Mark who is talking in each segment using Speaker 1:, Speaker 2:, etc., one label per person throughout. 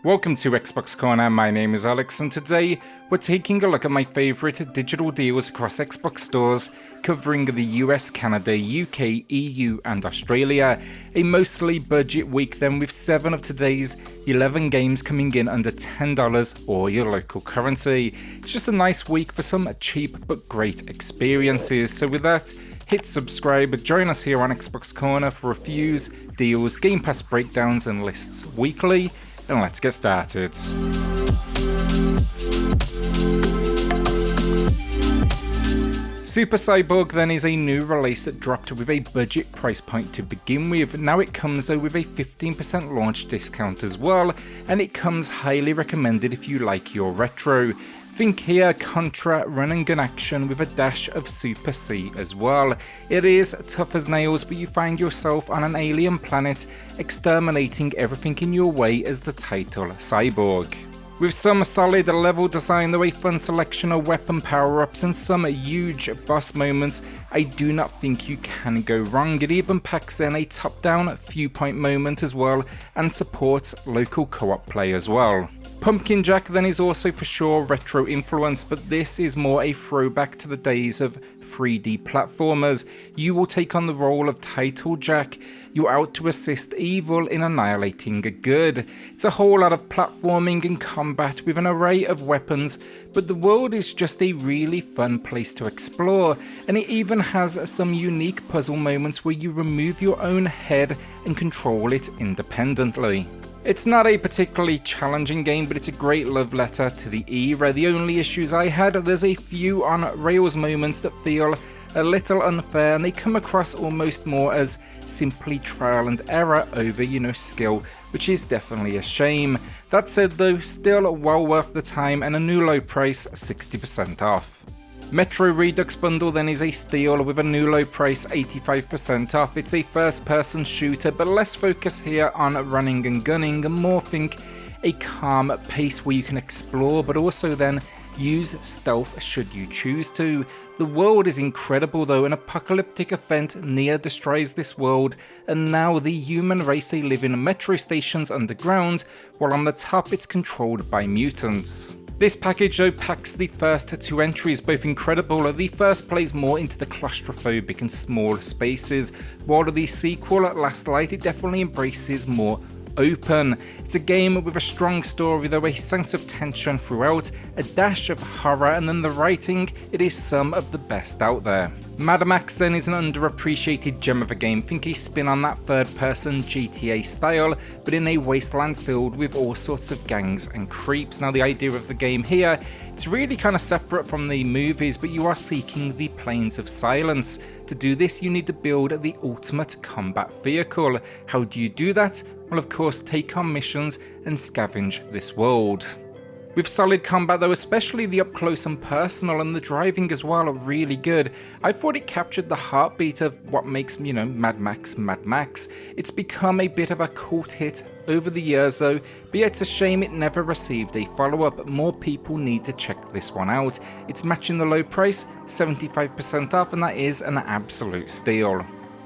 Speaker 1: Welcome to Xbox Corner, my name is Alex, and today we're taking a look at my favourite digital deals across Xbox stores, covering the US, Canada, UK, EU and Australia. A mostly budget week then, with 7 of today's 11 games coming in under $10 or your local currency. It's just a nice week for some cheap but great experiences. So with that, hit subscribe, join us here on Xbox Corner for reviews, deals, Game Pass breakdowns and lists weekly. And let's get started. Super Cyborg then is a new release that dropped with a budget price point to begin with. Now it comes though with a 15% launch discount as well, and it comes highly recommended if you like your retro. Think here Contra run and gun action with a dash of Super C as well. It is tough as nails, but you find yourself on an alien planet exterminating everything in your way as the title Cyborg. With some solid level design, though, a fun selection of weapon power-ups and some huge boss moments, I do not think you can go wrong. It even packs in a top-down viewpoint moment as well and supports local co-op play as well. Pumpkin Jack then is also for sure retro influence, but this is more a throwback to the days of 3D platformers. You will take on the role of Title Jack. You're out to assist evil in annihilating good. It's a whole lot of platforming and combat with an array of weapons, but the world is just a really fun place to explore, and it even has some unique puzzle moments where you remove your own head and control it independently. It's not a particularly challenging game, but it's a great love letter to the era. The only issues I had, there's a few on rails moments that feel a little unfair, and they come across almost more as simply trial and error over, skill, which is definitely a shame. That said though, still well worth the time and a new low price, 60% off. Metro Redux bundle then is a steal with a new low price, 85% off. It's a first person shooter, but less focus here on running and gunning and more think a calm pace where you can explore but also then use stealth should you choose to. The world is incredible though. An apocalyptic event near destroys this world, and now the human race, they live in metro stations underground, while on the top it's controlled by mutants. This package though packs the first 2 entries, both incredible. The first plays more into the claustrophobic and small spaces, while the sequel, Last Light, it definitely embraces more open. It's a game with a strong story though, a sense of tension throughout, a dash of horror, and then the writing, it is some of the best out there. Mad Max then is an underappreciated gem of a game. Think a spin on that third-person GTA style, but in a wasteland filled with all sorts of gangs and creeps. Now the idea of the game here, it's really kind of separate from the movies, but you are seeking the Plains of Silence. To do this, you need to build the ultimate combat vehicle. How do you do that? Well, of course, take on missions and scavenge this world. With solid combat though, especially the up close and personal, and the driving as well are really good. I thought it captured the heartbeat of what makes, Mad Max Mad Max. It's become a bit of a cult hit over the years though, but yeah, it's a shame it never received a follow-up. More people need to check this one out. It's matching the low price, 75% off, and that is an absolute steal.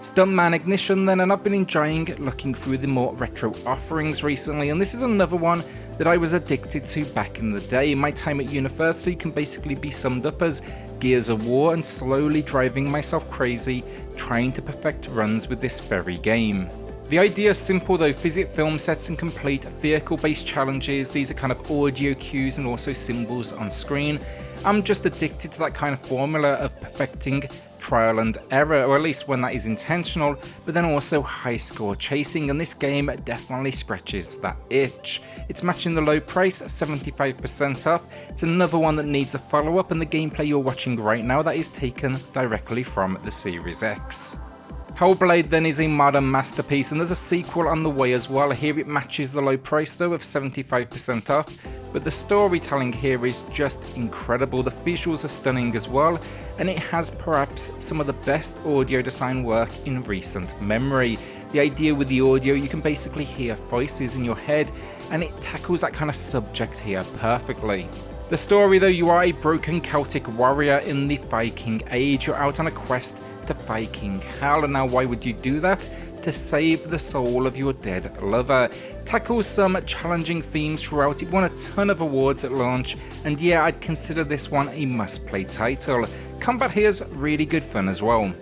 Speaker 1: Stuntman Ignition then, and I've been enjoying looking through the more retro offerings recently, and this is another one that I was addicted to back in the day. My time at university can basically be summed up as Gears of War and slowly driving myself crazy trying to perfect runs with this very game. The idea is simple though, visit film sets and complete vehicle-based challenges. These are kind of audio cues and also symbols on screen. I'm just addicted to that kind of formula of perfecting trial and error, or at least when that is intentional, but then also high score chasing, and this game definitely scratches that itch. It's matching the low price, 75% off. It's another one that needs a follow-up, and the gameplay you're watching right now, that is taken directly from the Series X. Hellblade then is a modern masterpiece, and there's a sequel on the way as well. Here it matches the low price though of 75% off, but the storytelling here is just incredible. The visuals are stunning as well, and it has perhaps some of the best audio design work in recent memory. The idea with the audio, you can basically hear voices in your head, and it tackles that kind of subject here perfectly. The story though, you are a broken Celtic warrior in the Viking Age. You're out on a quest to fight King Hal, and now why would you do that? to save the soul of your dead lover. Tackles some challenging themes throughout, it won a ton of awards at launch, and yeah, I'd consider this one a must-play title. Combat here's really good fun as well.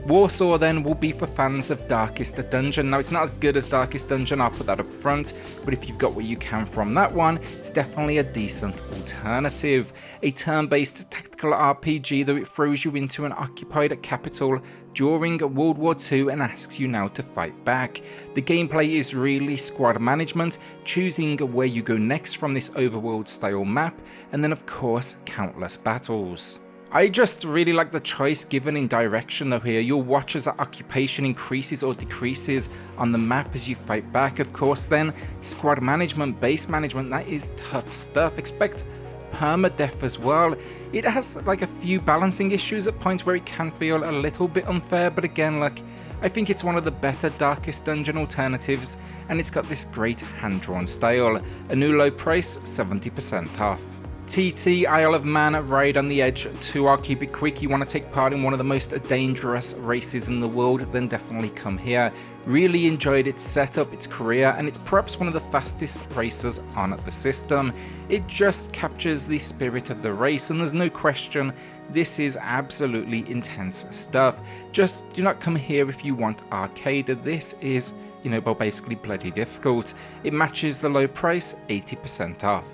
Speaker 1: WARSAW then will be for fans of Darkest Dungeon. Now it's not as good as Darkest Dungeon, I'll put that up front, but if you've got what you can from that one, it's definitely a decent alternative. A turn-based tactical RPG, though it throws you into an occupied capital during World War II and asks you now to fight back. The gameplay is really squad management, choosing where you go next from this overworld style map, and then of course countless battles. I just really like the choice given in direction though here. You'll watch as our occupation increases or decreases on the map as you fight back. Of course then, squad management, base management, that is tough stuff. Expect permadeath as well. It has like a few balancing issues at points where it can feel a little bit unfair, but again, like, I think it's one of the better Darkest Dungeon alternatives, and it's got this great hand-drawn style. A new low price, 70% off. TT Isle of Man Ride on the Edge 2, I'll keep it quick. You want to take part in one of the most dangerous races in the world, then definitely come here. Really enjoyed its setup, its career, and it's perhaps one of the fastest racers on the system. It just captures the spirit of the race, and there's no question this is absolutely intense stuff. Just do not come here if you want arcade. This is, well, basically bloody difficult. It matches the low price, 80% off.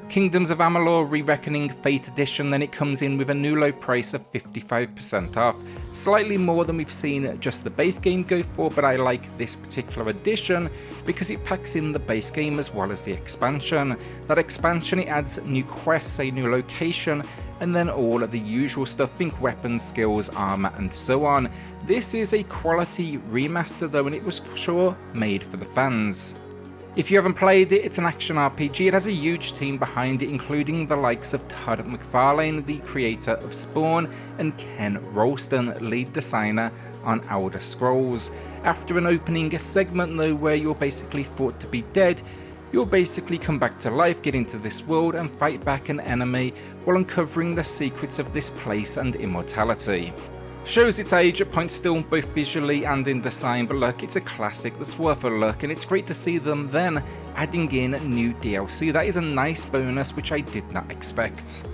Speaker 1: Kingdoms of Amalur Re-Reckoning Fate Edition, then it comes in with a new low price of 55% off. Slightly more than we've seen just the base game go for, but I like this particular edition because it packs in the base game as well as the expansion. That expansion, it adds new quests, a new location, and then all of the usual stuff, think weapons, skills, armor, and so on. This is a quality remaster though, and it was for sure made for the fans. If you haven't played it, it's an action RPG. It has a huge team behind it, including the likes of Todd McFarlane, the creator of Spawn, and Ken Rolston, lead designer on Elder Scrolls. After an opening segment though, where you're basically thought to be dead, you'll basically come back to life, get into this world, and fight back an enemy while uncovering the secrets of this place and immortality. Shows its age at points still, both visually and in design, but look, it's a classic that's worth a look, and it's great to see them then adding in new DLC. That is a nice bonus which I did not expect.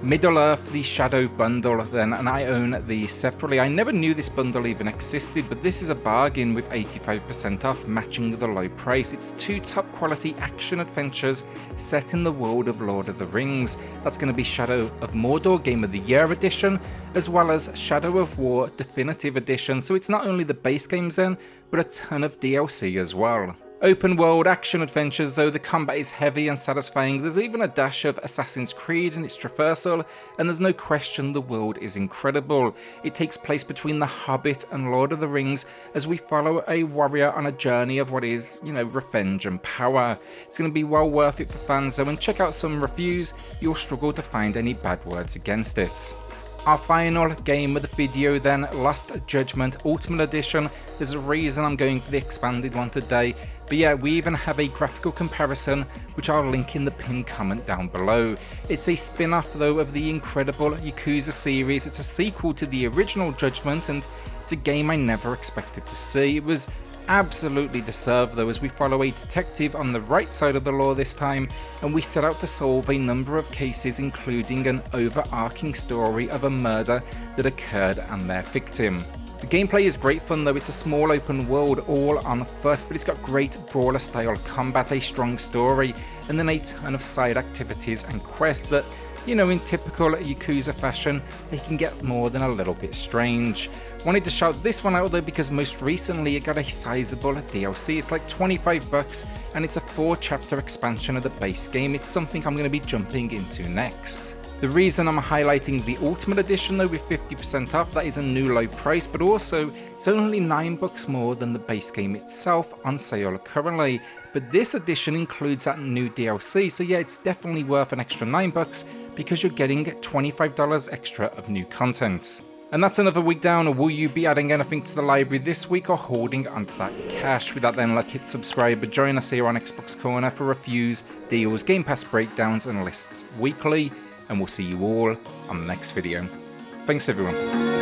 Speaker 1: Middle-earth, the Shadow bundle then, and I own these separately. I never knew this bundle even existed, but this is a bargain with 85% off, matching the low price. It's two top-quality action adventures set in the world of Lord of the Rings. That's going to be Shadow of Mordor Game of the Year edition, as well as Shadow of War Definitive Edition, so it's not only the base games then, but a ton of DLC as well. Open world action adventures though, the combat is heavy and satisfying. There's even a dash of Assassin's Creed in its traversal, and there's no question the world is incredible. It takes place between The Hobbit and Lord of the Rings as we follow a warrior on a journey of what is, revenge and power. It's going to be well worth it for fans though, and check out some reviews, you'll struggle to find any bad words against it. Our final game of the video then, Lost Judgment Ultimate Edition. There's a reason I'm going for the expanded one today, but yeah, we even have a graphical comparison which I'll link in the pinned comment down below. It's a spin-off though of the incredible Yakuza series. It's a sequel to the original Judgment, and it's a game I never expected to see. It was absolutely deserved though, as we follow a detective on the right side of the law this time, and we set out to solve a number of cases, including an overarching story of a murder that occurred and their victim. The gameplay is great fun though. It's a small open world all on foot, but it's got great brawler style combat, a strong story, and then a ton of side activities and quests that, in typical Yakuza fashion, they can get more than a little bit strange. Wanted to shout this one out though because most recently it got a sizable DLC. It's like $25 and it's a 4-chapter expansion of the base game. It's something I'm going to be jumping into next. The reason I'm highlighting the Ultimate Edition though with 50% off, that is a new low price, but also it's only $9 more than the base game itself on sale currently. But this edition includes that new DLC, so yeah, it's definitely worth an extra $9 because you're getting $25 extra of new content. And that's another week down. Will you be adding anything to the library this week or holding onto that cash? With that then, hit subscribe, join us here on XboxCorner for reviews, deals, Game Pass breakdowns and lists weekly, and we'll see you all on the next video. Thanks everyone.